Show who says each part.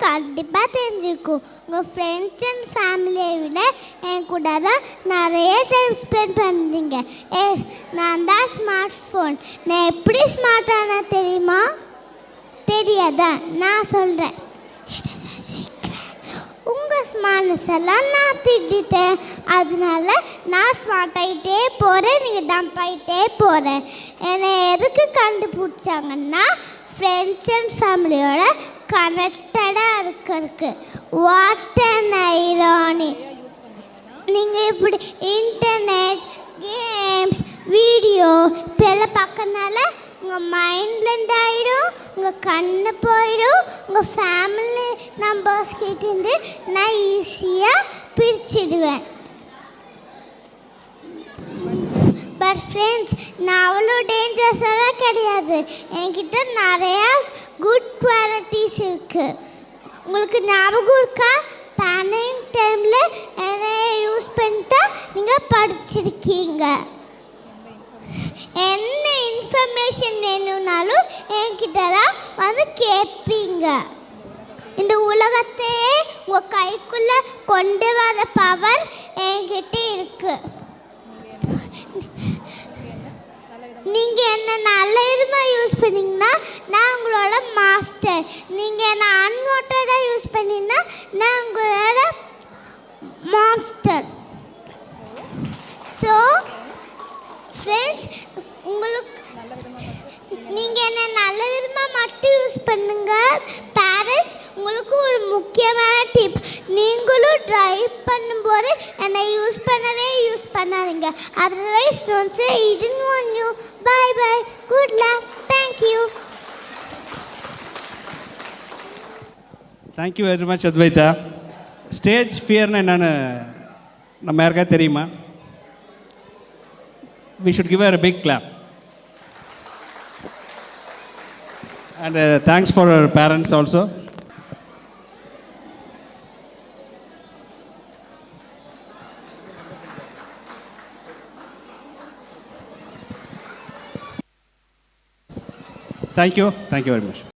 Speaker 1: கண்டிப்பாக தெரிஞ்சிருக்கும். உங்கள் ஃப்ரெண்ட்ஸ் அண்ட் ஃபேமிலியை விட என் கூட தான் நிறைய டைம் ஸ்பெண்ட் பண்ணுறீங்க. எஸ், நான் தான் ஸ்மார்ட் ஃபோன். நான் எப்படி ஸ்மார்ட்டான தெரியுமா? தெரியாதா? நான் சொல்கிறேன். உங்கள் ஸ்மார்ட்னஸ் எல்லாம் நான் திட்டேன். அதனால நான் ஸ்மார்ட் ஆகிட்டே போகிறேன், நீங்கள் டம்ப் ஆகிட்டே போகிறேன். என்னை எதுக்கு கண்டுபிடிச்சாங்கன்னா ஃப்ரெண்ட்ஸ் அண்ட் ஃபேமிலியோட கனெக்டடாக இருக்கிறதுக்கு. What an irony! நீங்கள் இப்படி இன்டர்நெட், கேம்ஸ், வீடியோ இப்பெல்லாம் பார்க்கறனால உங்கள் மைண்ட் பிளண்ட் ஆகிடும், உங்கள் கண்ணு போயிடும். உங்கள் ஃபேமிலி நம்பர்ஸ் கிட்டேருந்து நான் ஈஸியாக பிரிச்சிடுவேன். பட் ஃப்ரெண்ட்ஸ், நான் அவ்வளோ டேஞ்சர்ஸெல்லாம் கிடையாது. என்கிட்ட நிறையா குட் குவாலிட்டிஸ் இருக்குது. உங்களுக்கு ஞாபகம் இருக்கா? பேனிங் டைமில் நிறைய யூஸ் பண்ணிட்டா நீங்கள் படிச்சிருக்கீங்க. என்ன இன்ஃபர்மேஷன் வேணும்னாலும் என்கிட்ட தான் வந்து கேட்பீங்க. இந்த உலகத்தையே உங்கள் கைக்குள்ளே கொண்டு வர பவர் என்கிட்ட இருக்கு. நீங்கள் என்ன நல்ல விதமாக யூஸ் பண்ணிங்கன்னா நான் உங்களோட மாஸ்டர். நீங்கள் என்ன அன்வான்டாக யூஸ் பண்ணிங்கன்னா நான் உங்களோட மான்ஸ்டர். ஸோ ஃப்ரெண்ட்ஸ், உங்களுக்கு நீங்கள் என்ன நல்ல விதமாக மட்டும் யூஸ் பண்ணுங்க. பேரண்ட்ஸ், உங்களுக்கு ஒரு முக்கியமான டிப், நீங்களும் ட்ரைவ் பண்ணும்போது என்னை யூஸ் பண்ணாதீங்க. Otherwise don't say I didn't want you. Bye bye, good luck, thank you.
Speaker 2: Thank you very much Advaitha. Stage ஃபியர்னு என்னென்னு நம்ம யாருக்காவது தெரியுமா? We should give her a big clap. And thanks for her parents also. Thank you very much.